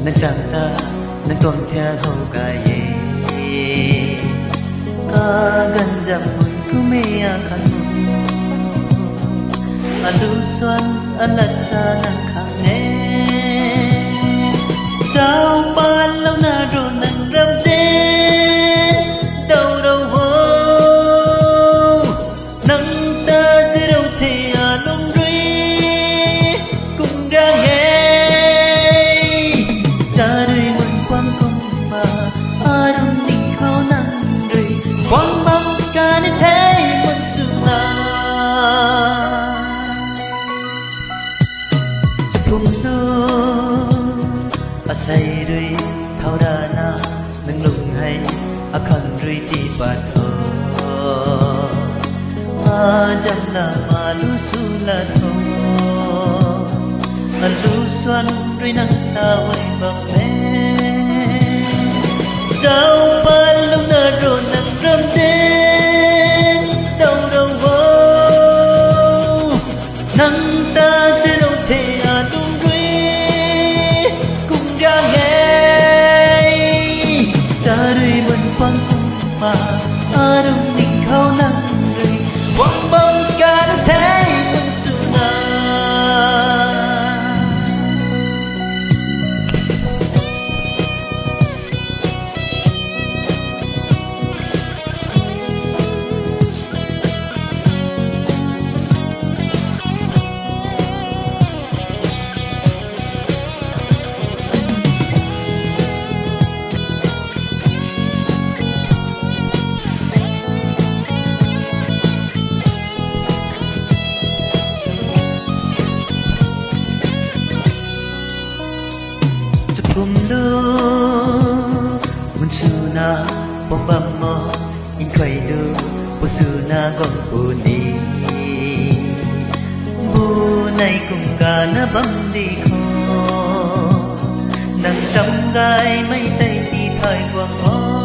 nang chanta nang tuang thia ho ka ye ka ganja mun kume a khan alu suan alat sa nang khang ne chao ban lâu na ro nang ram je đâu đâu ho nang ta je đâu the a lung ri cùng ra nghe cha đời mun quang công ba arum ni khao nang ri quang bang ka ni thế mun su na chum su say rui thao đa na nâng lùng hay khăn rui ti bát ho jam na ma lu su la tho lu xuân rui nang ta vơi bạc mê trao ban lúc na ro nang ram đến đâu đâu vô nang ta sẽ đâu thể đúng Dari menpang kumpa arum ning kau nang rui wang bang kana thai mensuna Cùng lu mun suna bombam mo in kai lu bu suna gong bu ni bu nai cùng ga na bang đi kho nang trăm gai mấy tay ti thai quang ho